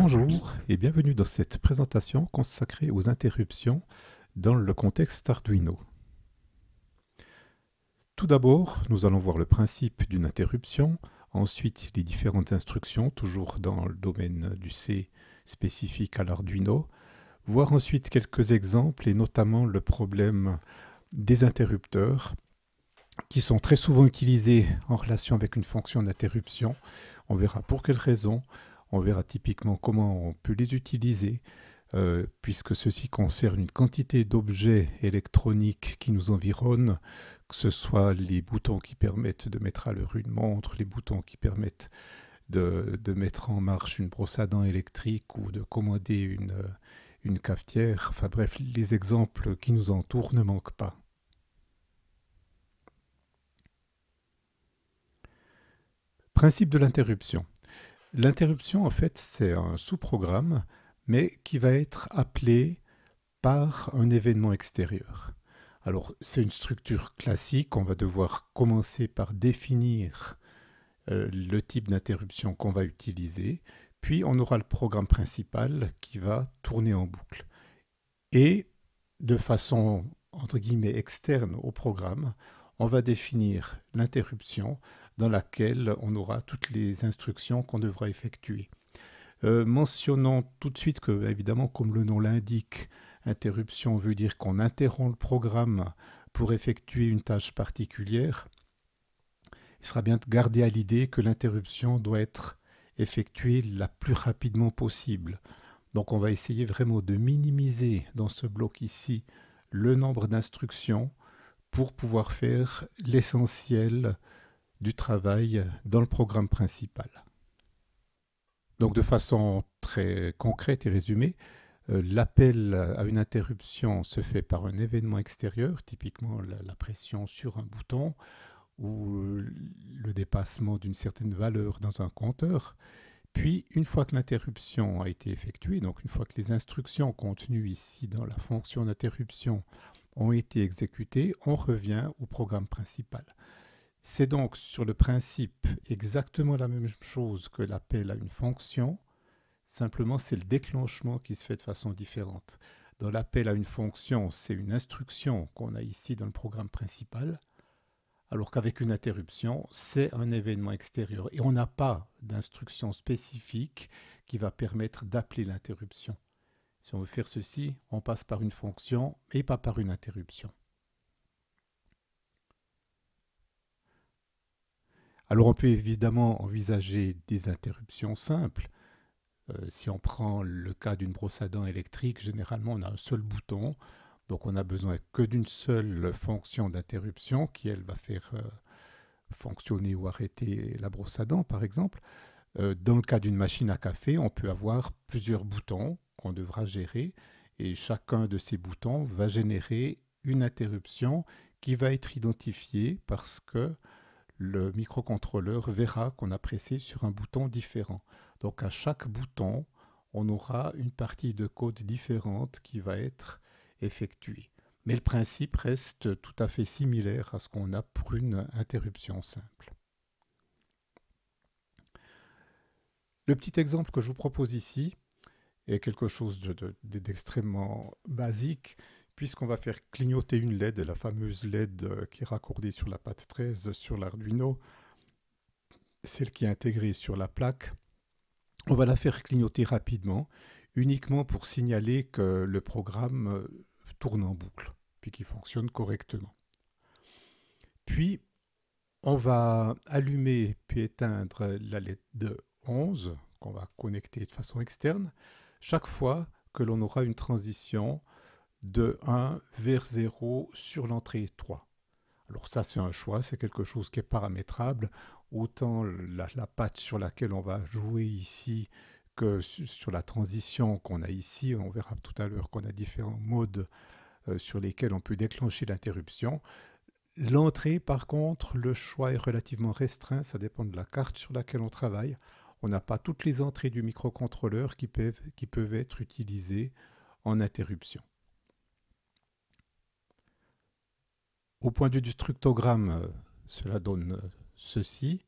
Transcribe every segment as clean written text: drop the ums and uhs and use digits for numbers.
Bonjour et bienvenue dans cette présentation consacrée aux interruptions dans le contexte Arduino. Tout d'abord, nous allons voir le principe d'une interruption, ensuite les différentes instructions, toujours dans le domaine du C spécifique à l'Arduino, voir ensuite quelques exemples et notamment le problème des interrupteurs qui sont très souvent utilisés en relation avec une fonction d'interruption. On verra pour quelles raisons, on verra typiquement comment on peut les utiliser, puisque ceci concerne une quantité d'objets électroniques qui nous environnent, que ce soit les boutons qui permettent de mettre à l'heure une montre, les boutons qui permettent de mettre en marche une brosse à dents électrique ou de commander une cafetière. Enfin bref, les exemples qui nous entourent ne manquent pas. Principe de l'interruption. L'interruption, en fait, c'est un sous-programme, mais qui va être appelé par un événement extérieur. Alors, c'est une structure classique. On va devoir commencer par définir le type d'interruption qu'on va utiliser. Puis, on aura le programme principal qui va tourner en boucle. Et de façon, entre guillemets, externe au programme, on va définir l'interruption dans laquelle on aura toutes les instructions qu'on devra effectuer. Mentionnons tout de suite que, évidemment, comme le nom l'indique, interruption veut dire qu'on interrompt le programme pour effectuer une tâche particulière. Il sera bien de garder à l'idée que l'interruption doit être effectuée la plus rapidement possible. Donc on va essayer vraiment de minimiser dans ce bloc ici le nombre d'instructions pour pouvoir faire l'essentiel du travail dans le programme principal. Donc de façon très concrète et résumée, l'appel à une interruption se fait par un événement extérieur, typiquement la pression sur un bouton ou le dépassement d'une certaine valeur dans un compteur. Puis, une fois que l'interruption a été effectuée, donc une fois que les instructions contenues ici dans la fonction d'interruption ont été exécutées, on revient au programme principal. C'est donc sur le principe exactement la même chose que l'appel à une fonction, simplement c'est le déclenchement qui se fait de façon différente. Dans l'appel à une fonction, c'est une instruction qu'on a ici dans le programme principal, alors qu'avec une interruption, c'est un événement extérieur. Et on n'a pas d'instruction spécifique qui va permettre d'appeler l'interruption. Si on veut faire ceci, on passe par une fonction et pas par une interruption. Alors on peut évidemment envisager des interruptions simples. Si on prend le cas d'une brosse à dents électrique, généralement on a un seul bouton, donc on n'a besoin que d'une seule fonction d'interruption qui elle va faire fonctionner ou arrêter la brosse à dents par exemple. Dans le cas d'une machine à café, on peut avoir plusieurs boutons qu'on devra gérer et chacun de ces boutons va générer une interruption qui va être identifiée parce que le microcontrôleur verra qu'on a pressé sur un bouton différent. Donc à chaque bouton, on aura une partie de code différente qui va être effectuée. Mais le principe reste tout à fait similaire à ce qu'on a pour une interruption simple. Le petit exemple que je vous propose ici est quelque chose d'extrêmement basique, puisqu'on va faire clignoter une LED, la fameuse LED qui est raccordée sur la patte 13 sur l'Arduino, celle qui est intégrée sur la plaque. On va la faire clignoter rapidement, uniquement pour signaler que le programme tourne en boucle, puis qu'il fonctionne correctement. Puis, on va allumer puis éteindre la LED 11 qu'on va connecter de façon externe chaque fois que l'on aura une transition de 1 vers 0 sur l'entrée 3. Alors ça c'est un choix, c'est quelque chose qui est paramétrable, autant la patte sur laquelle on va jouer ici que sur la transition qu'on a ici. On verra tout à l'heure qu'on a différents modes sur lesquels on peut déclencher l'interruption. L'entrée, par contre, le choix est relativement restreint, ça dépend de la carte sur laquelle on travaille. On n'a pas toutes les entrées du microcontrôleur qui peuvent être utilisées en interruption. Au point de vue du structogramme, cela donne ceci.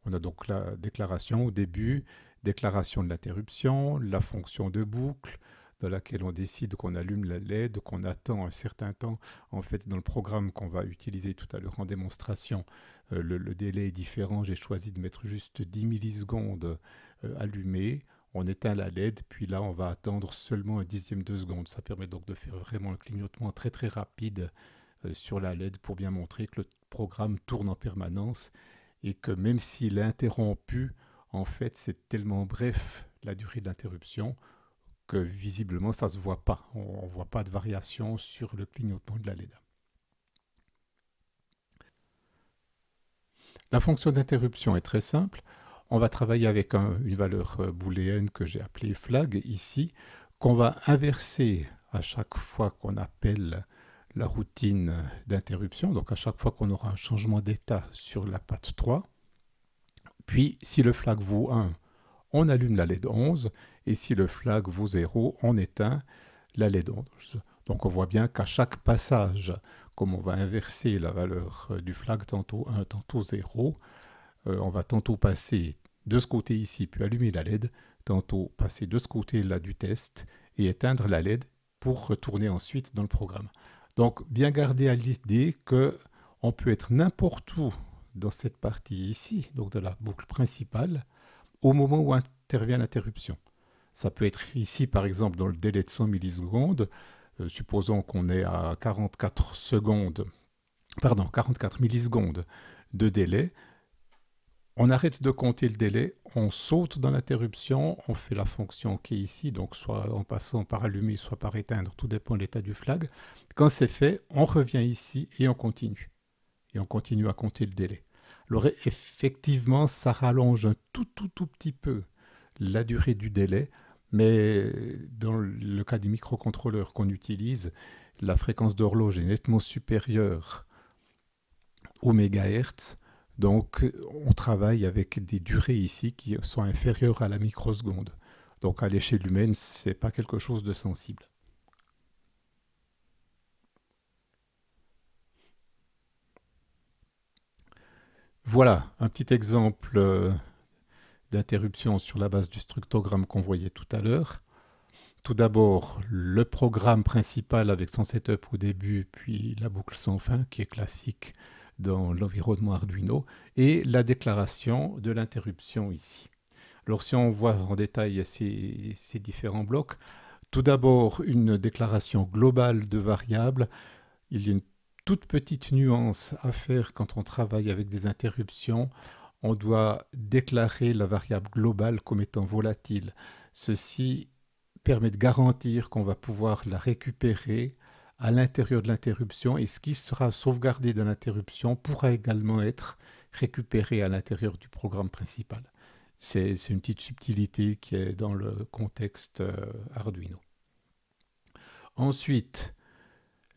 On a donc la déclaration au début, déclaration de l'interruption, la fonction de boucle, dans laquelle on décide qu'on allume la LED, qu'on attend un certain temps. En fait, dans le programme qu'on va utiliser tout à l'heure en démonstration, le délai est différent. J'ai choisi de mettre juste 10 millisecondes allumé. On éteint la LED, puis là, on va attendre seulement un dixième de seconde. Ça permet donc de faire vraiment un clignotement très très rapide sur la LED pour bien montrer que le programme tourne en permanence et que même s'il est interrompu, en fait, c'est tellement bref la durée d'interruption que visiblement, ça ne se voit pas. On ne voit pas de variation sur le clignotement de la LED. La fonction d'interruption est très simple. On va travailler avec une valeur booléenne que j'ai appelée flag ici, qu'on va inverser à chaque fois qu'on appelle la routine d'interruption, donc à chaque fois qu'on aura un changement d'état sur la patte 3. Puis, si le flag vaut 1, on allume la LED 11, et si le flag vaut 0, on éteint la LED 11. Donc on voit bien qu'à chaque passage, comme on va inverser la valeur du flag, tantôt 1, tantôt 0, on va tantôt passer de ce côté ici, puis allumer la LED, tantôt passer de ce côté-là du test et éteindre la LED pour retourner ensuite dans le programme. Donc bien garder à l'idée qu'on peut être n'importe où dans cette partie ici, donc de la boucle principale, au moment où intervient l'interruption. Ça peut être ici, par exemple, dans le délai de 100 millisecondes. Supposons qu'on est à 44 millisecondes de délai. On arrête de compter le délai, on saute dans l'interruption, on fait la fonction qui est ici, donc soit en passant par allumer, soit par éteindre, tout dépend de l'état du flag. Quand c'est fait, on revient ici et on continue. Et on continue à compter le délai. Alors effectivement, ça rallonge un tout petit peu la durée du délai, mais dans le cas des microcontrôleurs qu'on utilise, la fréquence d'horloge est nettement supérieure au mégahertz. Donc on travaille avec des durées ici qui sont inférieures à la microseconde. Donc à l'échelle humaine, ce n'est pas quelque chose de sensible. Voilà un petit exemple d'interruption sur la base du structogramme qu'on voyait tout à l'heure. Tout d'abord, le programme principal avec son setup au début, puis la boucle sans fin qui est classique dans l'environnement Arduino, et la déclaration de l'interruption ici. Alors si on voit en détail ces différents blocs, tout d'abord une déclaration globale de variables. Il y a une toute petite nuance à faire quand on travaille avec des interruptions. On doit déclarer la variable globale comme étant volatile. Ceci permet de garantir qu'on va pouvoir la récupérer à l'intérieur de l'interruption et ce qui sera sauvegardé dans l'interruption pourra également être récupéré à l'intérieur du programme principal. C'est une petite subtilité qui est dans le contexte Arduino. Ensuite,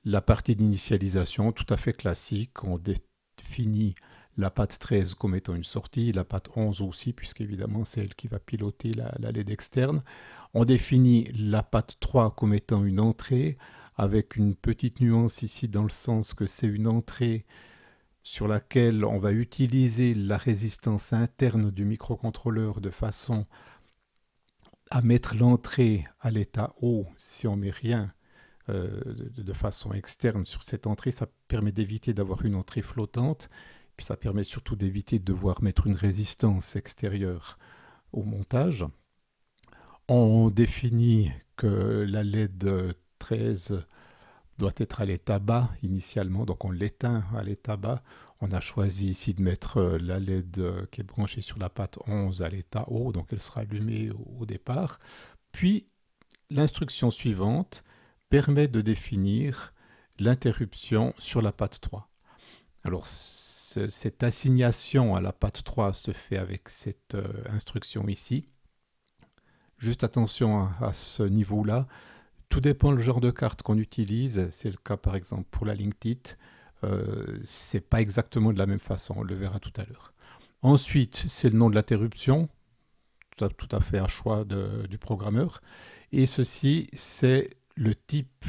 la partie d'initialisation, tout à fait classique, on définit la patte 13 comme étant une sortie, la patte 11 aussi, puisqu'évidemment c'est elle qui va piloter la LED externe. On définit la patte 3 comme étant une entrée, avec une petite nuance ici dans le sens que c'est une entrée sur laquelle on va utiliser la résistance interne du microcontrôleur de façon à mettre l'entrée à l'état haut si on met rien de façon externe sur cette entrée. Ça permet d'éviter d'avoir une entrée flottante, puis ça permet surtout d'éviter de devoir mettre une résistance extérieure au montage. On définit que la LED 13 doit être à l'état bas initialement, donc on l'éteint à l'état bas. On a choisi ici de mettre la LED qui est branchée sur la patte 11 à l'état haut, donc elle sera allumée au départ. Puis l'instruction suivante permet de définir l'interruption sur la patte 3. Alors cette assignation à la patte 3 se fait avec cette instruction ici. Juste attention à ce niveau-là. Tout dépend le genre de carte qu'on utilise. C'est le cas par exemple pour la LinkTit. C'est pas exactement de la même façon, on le verra tout à l'heure. Ensuite, c'est le nom de l'interruption, tout à fait un choix du programmeur. Et ceci, c'est le type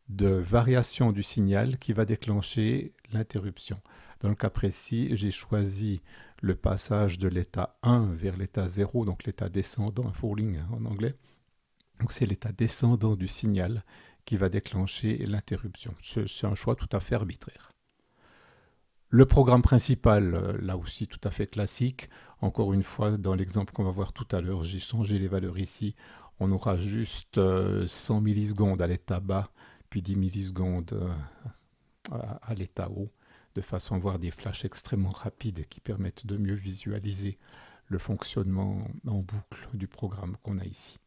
de variation du signal qui va déclencher l'interruption. Dans le cas précis, j'ai choisi le passage de l'état 1 vers l'état 0, donc l'état descendant, falling en anglais. Donc c'est l'état descendant du signal qui va déclencher l'interruption. C'est un choix tout à fait arbitraire. Le programme principal, là aussi tout à fait classique. Encore une fois, dans l'exemple qu'on va voir tout à l'heure, j'ai changé les valeurs ici. On aura juste 100 millisecondes à l'état bas, puis 10 millisecondes à l'état haut, de façon à avoir des flashs extrêmement rapides qui permettent de mieux visualiser le fonctionnement en boucle du programme qu'on a ici.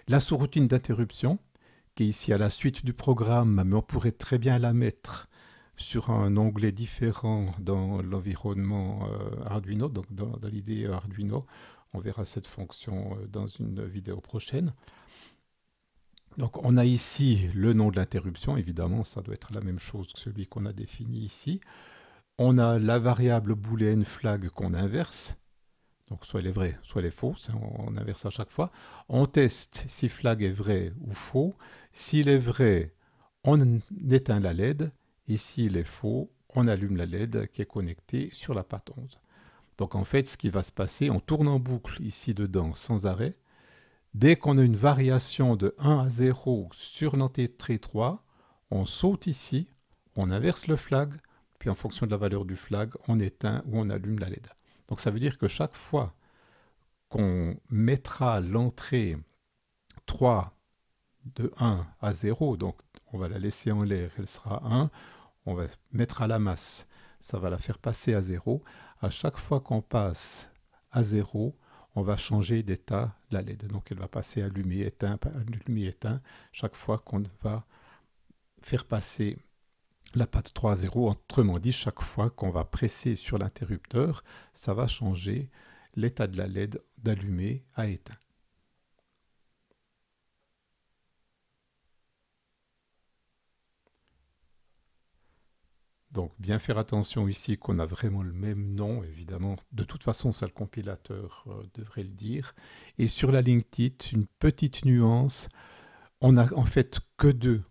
La sous-routine d'interruption, qui est ici à la suite du programme, mais on pourrait très bien la mettre sur un onglet différent dans l'environnement Arduino, donc dans l'IDE Arduino. On verra cette fonction dans une vidéo prochaine. Donc on a ici le nom de l'interruption, évidemment, ça doit être la même chose que celui qu'on a défini ici. On a la variable boolean flag qu'on inverse. Donc soit elle est vraie, soit elle est fausse, on inverse à chaque fois. On teste si flag est vrai ou faux. S'il est vrai, on éteint la LED. Et s'il est faux, on allume la LED qui est connectée sur la patte 11. Donc en fait, ce qui va se passer, on tourne en boucle ici dedans sans arrêt. Dès qu'on a une variation de 1 à 0 sur l'entité 3, on saute ici, on inverse le flag, puis en fonction de la valeur du flag, on éteint ou on allume la LED. Donc ça veut dire que chaque fois qu'on mettra l'entrée 3 de 1 à 0, donc on va la laisser en l'air, elle sera 1, on va mettre à la masse, ça va la faire passer à 0. À chaque fois qu'on passe à 0, on va changer d'état de la LED. Donc elle va passer allumé, éteint, allumé, éteint, chaque fois qu'on va faire passer la patte 3 à 0. Autrement dit, chaque fois qu'on va presser sur l'interrupteur, ça va changer l'état de la LED d'allumé à éteint. Donc bien faire attention ici qu'on a vraiment le même nom, évidemment. De toute façon, ça le compilateur devrait le dire. Et sur la ligne titre, une petite nuance, on n'a en fait que 2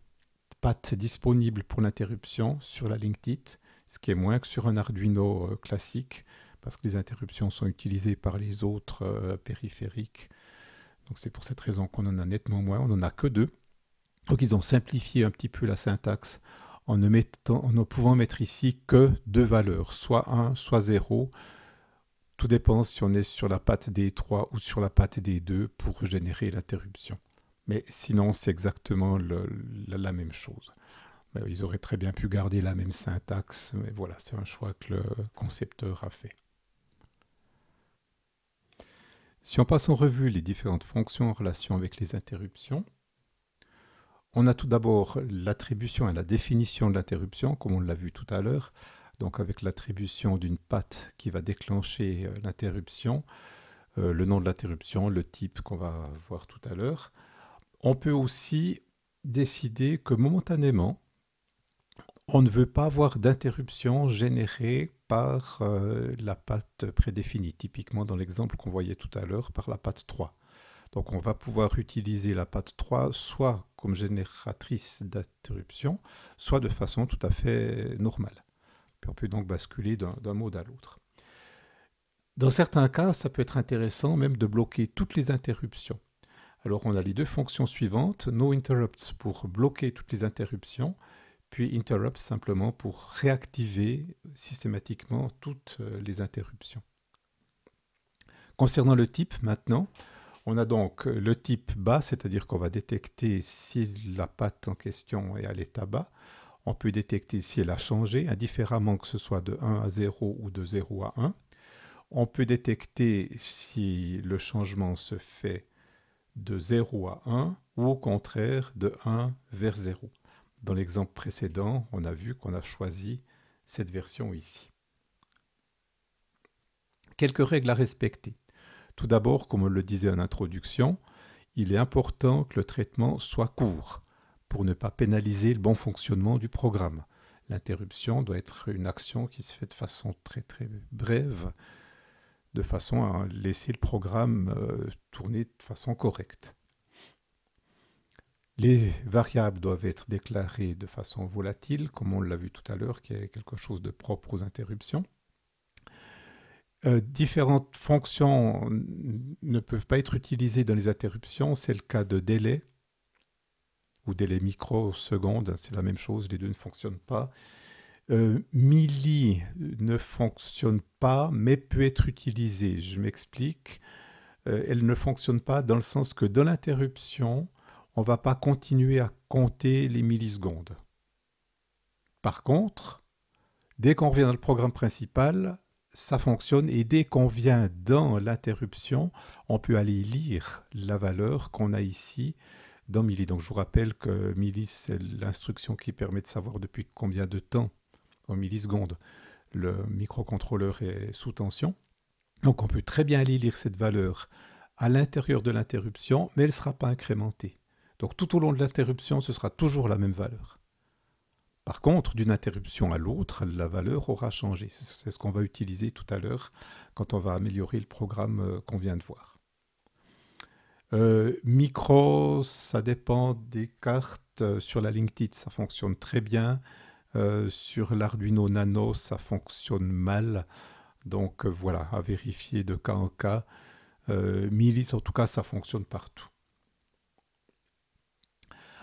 pattes disponibles pour l'interruption sur la ligne titre, ce qui est moins que sur un Arduino classique, parce que les interruptions sont utilisées par les autres périphériques. Donc c'est pour cette raison qu'on en a nettement moins, on n'en a que 2. Donc ils ont simplifié un petit peu la syntaxe en ne pouvant mettre ici que 2 valeurs, soit 1, soit 0. Tout dépend si on est sur la patte D3 ou sur la patte D2 pour générer l'interruption. Mais sinon, c'est exactement la même chose. Mais ils auraient très bien pu garder la même syntaxe, mais voilà, c'est un choix que le concepteur a fait. Si on passe en revue les différentes fonctions en relation avec les interruptions, on a tout d'abord l'attribution et la définition de l'interruption, comme on l'a vu tout à l'heure. Donc avec l'attribution d'une patte qui va déclencher l'interruption, le nom de l'interruption, le type qu'on va voir tout à l'heure. On peut aussi décider que momentanément, on ne veut pas avoir d'interruption générée par la patte prédéfinie, typiquement dans l'exemple qu'on voyait tout à l'heure par la patte 3. Donc on va pouvoir utiliser la patte 3 soit comme génératrice d'interruption, soit de façon tout à fait normale. Puis on peut donc basculer d'un mode à l'autre. Dans certains cas, ça peut être intéressant même de bloquer toutes les interruptions. Alors on a les 2 fonctions suivantes, noInterrupts pour bloquer toutes les interruptions, puis interrupts simplement pour réactiver systématiquement toutes les interruptions. Concernant le type maintenant, on a donc le type bas, c'est-à-dire qu'on va détecter si la patte en question est à l'état bas. On peut détecter si elle a changé, indifféremment que ce soit de 1 à 0 ou de 0 à 1. On peut détecter si le changement se fait de 0 à 1 ou au contraire de 1 vers 0. Dans l'exemple précédent, on a vu qu'on a choisi cette version ici. Quelques règles à respecter. Tout d'abord, comme on le disait en introduction, il est important que le traitement soit court pour ne pas pénaliser le bon fonctionnement du programme. L'interruption doit être une action qui se fait de façon très très brève, de façon à laisser le programme tourner de façon correcte. Les variables doivent être déclarées de façon volatile, comme on l'a vu tout à l'heure, qui est quelque chose de propre aux interruptions. Différentes fonctions ne peuvent pas être utilisées dans les interruptions. C'est le cas de délai ou délai microsecondes, c'est la même chose, les deux ne fonctionnent pas. Milli ne fonctionne pas, mais peut être utilisé. Je m'explique. Elle ne fonctionne pas dans le sens que dans l'interruption, on ne va pas continuer à compter les millisecondes. Par contre, dès qu'on revient dans le programme principal, ça fonctionne et dès qu'on vient dans l'interruption, on peut aller lire la valeur qu'on a ici dans milli. Donc je vous rappelle que milli, c'est l'instruction qui permet de savoir depuis combien de temps, en millisecondes, le microcontrôleur est sous tension. Donc on peut très bien aller lire cette valeur à l'intérieur de l'interruption, mais elle ne sera pas incrémentée. Donc tout au long de l'interruption, ce sera toujours la même valeur. Par contre, d'une interruption à l'autre, la valeur aura changé. C'est ce qu'on va utiliser tout à l'heure quand on va améliorer le programme qu'on vient de voir. Micro, ça dépend des cartes. Sur la Linktit, ça fonctionne très bien. Sur l'Arduino Nano, ça fonctionne mal. Donc voilà, à vérifier de cas en cas. Millis, en tout cas, ça fonctionne partout.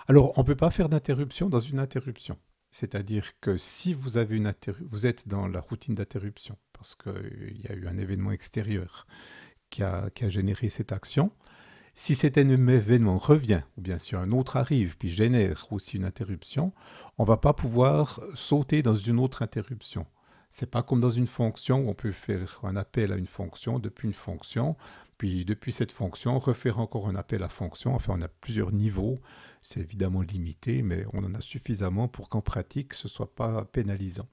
Alors, on ne peut pas faire d'interruption dans une interruption. C'est-à-dire que si vous avez vous êtes dans la routine d'interruption, parce qu'il y a eu un événement extérieur qui a généré cette action, si cet événement revient, ou bien si un autre arrive, puis génère aussi une interruption, on ne va pas pouvoir sauter dans une autre interruption. Ce n'est pas comme dans une fonction où on peut faire un appel à une fonction depuis une fonction, puis depuis cette fonction, refaire encore un appel à fonction. Enfin, on a plusieurs niveaux. C'est évidemment limité, mais on en a suffisamment pour qu'en pratique, ce ne soit pas pénalisant.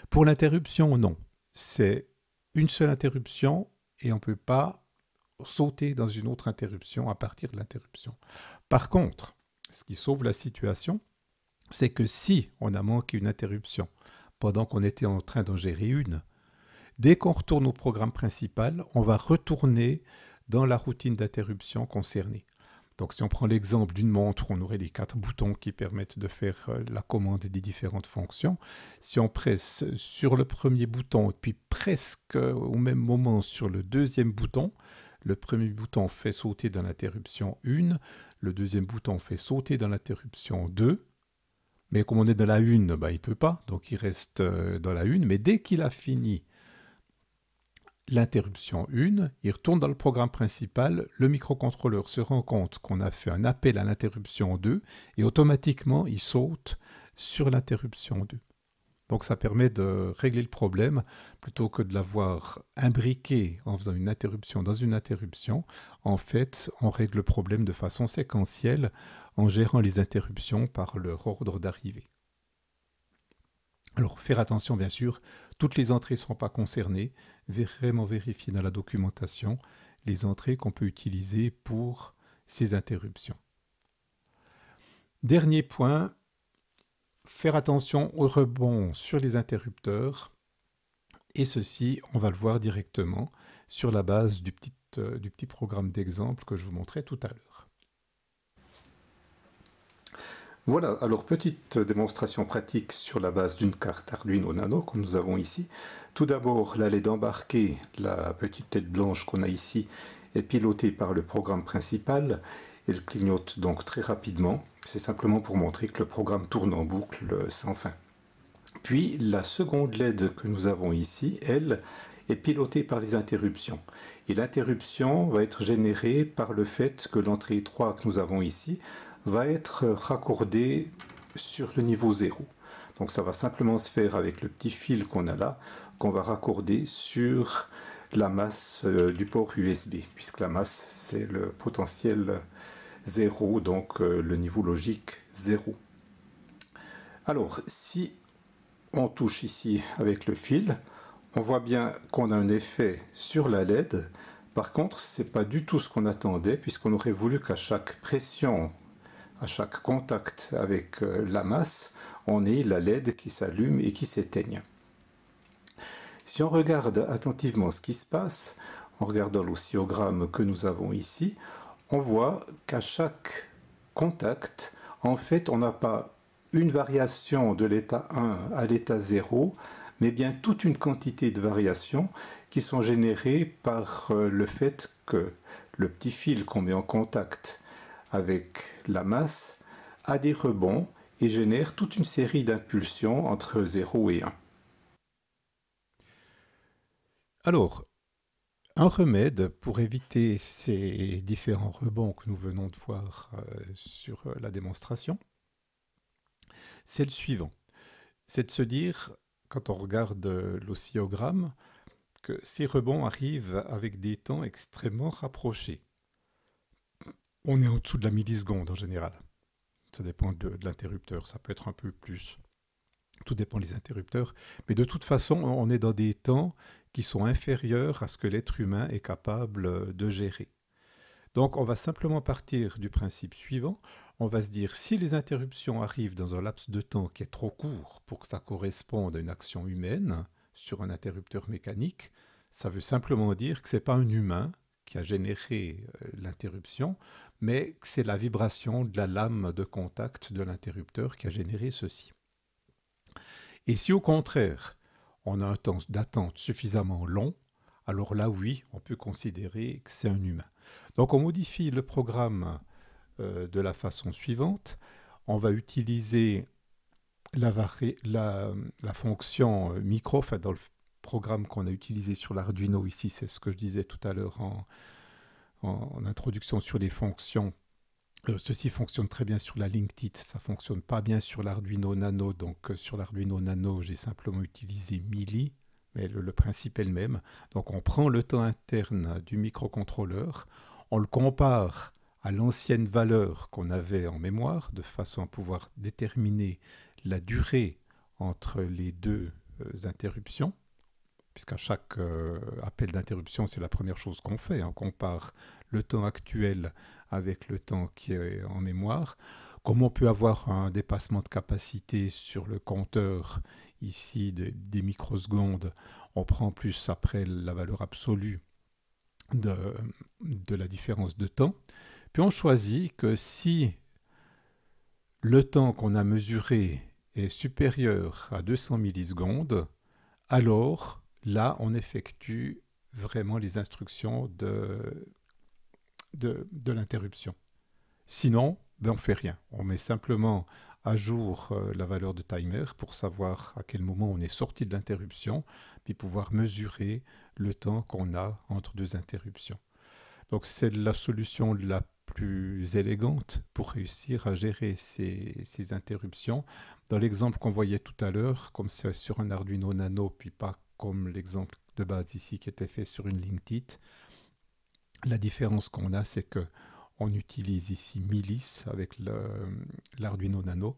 Pour l'interruption, non. C'est une seule interruption et on ne peut pas sauter dans une autre interruption à partir de l'interruption. Par contre, ce qui sauve la situation, c'est que si on a manqué une interruption pendant qu'on était en train d'en gérer une, dès qu'on retourne au programme principal, on va retourner dans la routine d'interruption concernée. Donc si on prend l'exemple d'une montre, on aurait les 4 boutons qui permettent de faire la commande des différentes fonctions. Si on presse sur le premier bouton, puis presque au même moment sur le deuxième bouton, le premier bouton fait sauter dans l'interruption 1, le deuxième bouton fait sauter dans l'interruption 2, mais comme on est dans la 1, il ne peut pas, donc il reste dans la 1, mais dès qu'il a fini l'interruption 1, il retourne dans le programme principal, le microcontrôleur se rend compte qu'on a fait un appel à l'interruption 2 et automatiquement il saute sur l'interruption 2. Donc ça permet de régler le problème plutôt que de l'avoir imbriqué en faisant une interruption dans une interruption. En fait, on règle le problème de façon séquentielle en gérant les interruptions par leur ordre d'arrivée. Alors, faire attention, bien sûr, toutes les entrées ne seront pas concernées. Vraiment vérifier dans la documentation les entrées qu'on peut utiliser pour ces interruptions. Dernier point, faire attention aux rebonds sur les interrupteurs. Et ceci, on va le voir directement sur la base du petit programme d'exemple que je vous montrais tout à l'heure. Voilà, alors petite démonstration pratique sur la base d'une carte Arduino Nano, comme nous avons ici. Tout d'abord, la LED embarquée, la petite LED blanche qu'on a ici, est pilotée par le programme principal. Elle clignote donc très rapidement. C'est simplement pour montrer que le programme tourne en boucle sans fin. Puis la seconde LED que nous avons ici, elle, est pilotée par les interruptions. Et l'interruption va être générée par le fait que l'entrée 3 que nous avons ici va être raccordée sur le niveau 0. Donc ça va simplement se faire avec le petit fil qu'on a là, qu'on va raccorder sur la masse du port USB, puisque la masse c'est le potentiel 0, donc le niveau logique 0. Alors si on touche ici avec le fil, on voit bien qu'on a un effet sur la LED. Par contre, ce n'est pas du tout ce qu'on attendait, puisqu'on aurait voulu qu'à chaque pression, à chaque contact avec la masse, on ait la LED qui s'allume et qui s'éteigne. Si on regarde attentivement ce qui se passe, en regardant l'oscillogramme que nous avons ici, on voit qu'à chaque contact, en fait, on n'a pas une variation de l'état 1 à l'état 0, mais bien toute une quantité de variations qui sont générées par le fait que le petit fil qu'on met en contact avec la masse a des rebonds et génère toute une série d'impulsions entre 0 et 1. Alors, un remède pour éviter ces différents rebonds que nous venons de voir sur la démonstration, c'est le suivant. C'est de se dire, quand on regarde l'oscillogramme, que ces rebonds arrivent avec des temps extrêmement rapprochés. On est en dessous de la milliseconde en général. Ça dépend de l'interrupteur, ça peut être un peu plus. Tout dépend des interrupteurs. Mais de toute façon, on est dans des temps qui sont inférieurs à ce que l'être humain est capable de gérer. Donc on va simplement partir du principe suivant. On va se dire, si les interruptions arrivent dans un laps de temps qui est trop court pour que ça corresponde à une action humaine sur un interrupteur mécanique, ça veut simplement dire que ce n'est pas un humain qui a généré l'interruption, mais que c'est la vibration de la lame de contact de l'interrupteur qui a généré ceci. Et si au contraire, on a un temps d'attente suffisamment long, alors là oui, on peut considérer que c'est un humain. Donc on modifie le programme de la façon suivante. On va utiliser la fonction micro, enfin dans le programme qu'on a utilisé sur l'Arduino ici, c'est ce que je disais tout à l'heure en introduction sur les fonctions. Ceci fonctionne très bien sur la LinkTit, ça ne fonctionne pas bien sur l'Arduino Nano, donc sur l'Arduino Nano j'ai simplement utilisé Milli, mais le principe est le même. Donc on prend le temps interne du microcontrôleur, on le compare à l'ancienne valeur qu'on avait en mémoire, de façon à pouvoir déterminer la durée entre les deux interruptions, puisqu'à chaque appel d'interruption, c'est la première chose qu'on fait. On compare le temps actuel avec le temps qui est en mémoire. Comme on peut avoir un dépassement de capacité sur le compteur ici des microsecondes, on prend plus après la valeur absolue de la différence de temps. Puis on choisit que si le temps qu'on a mesuré est supérieur à 200 millisecondes, alors là, on effectue vraiment les instructions de l'interruption. Sinon, ben on ne fait rien. On met simplement à jour la valeur de timer pour savoir à quel moment on est sorti de l'interruption, puis pouvoir mesurer le temps qu'on a entre deux interruptions. Donc c'est la solution la plus élégante pour réussir à gérer ces interruptions. Dans l'exemple qu'on voyait tout à l'heure, comme c'est sur un Arduino Nano, puis pas comme l'exemple de base ici qui était fait sur une LinkTit, la différence qu'on a, c'est que on utilise ici Millis avec l'Arduino Nano.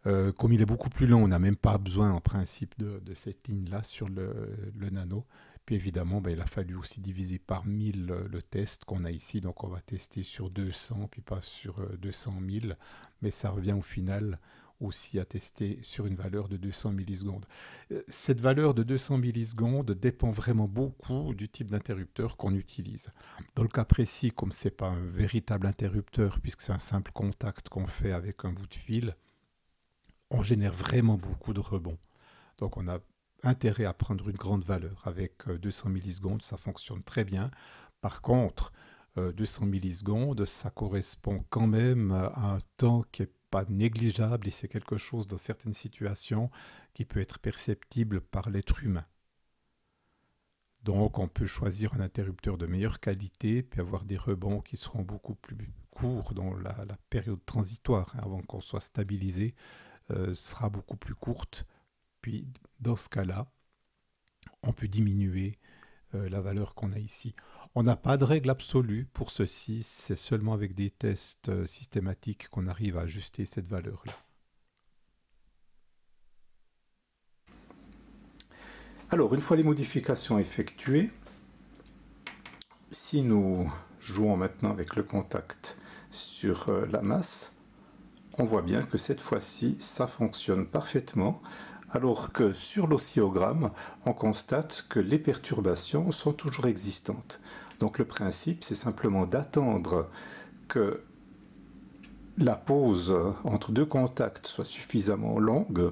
Comme il est beaucoup plus long, on n'a même pas besoin en principe de cette ligne-là sur le Nano. Puis évidemment, ben, il a fallu aussi diviser par 1000 le test qu'on a ici. Donc on va tester sur 200, puis pas sur 200 000. Mais ça revient au final aussi à tester sur une valeur de 200 millisecondes. Cette valeur de 200 millisecondes dépend vraiment beaucoup du type d'interrupteur qu'on utilise. Dans le cas précis, comme ce n'est pas un véritable interrupteur, puisque c'est un simple contact qu'on fait avec un bout de fil, on génère vraiment beaucoup de rebonds. Donc on a intérêt à prendre une grande valeur. Avec 200 millisecondes, ça fonctionne très bien. Par contre, 200 millisecondes, ça correspond quand même à un temps qui n'est pas négligeable et c'est quelque chose dans certaines situations qui peut être perceptible par l'être humain. Donc on peut choisir un interrupteur de meilleure qualité puis avoir des rebonds qui seront beaucoup plus courts dans la période transitoire avant qu'on soit stabilisé. Sera beaucoup plus courte. Puis dans ce cas-là, on peut diminuer la valeur qu'on a ici. On n'a pas de règle absolue pour ceci, c'est seulement avec des tests systématiques qu'on arrive à ajuster cette valeur-là. Alors, une fois les modifications effectuées, si nous jouons maintenant avec le contact sur la masse, on voit bien que cette fois-ci, ça fonctionne parfaitement, alors que sur l'oscillogramme, on constate que les perturbations sont toujours existantes. Donc le principe, c'est simplement d'attendre que la pause entre deux contacts soit suffisamment longue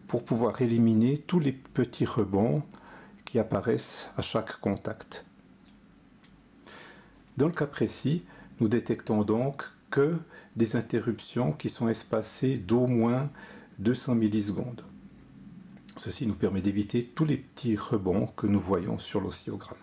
pour pouvoir éliminer tous les petits rebonds qui apparaissent à chaque contact. Dans le cas précis, nous détectons donc que des interruptions qui sont espacées d'au moins 200 millisecondes. Ceci nous permet d'éviter tous les petits rebonds que nous voyons sur l'oscillogramme.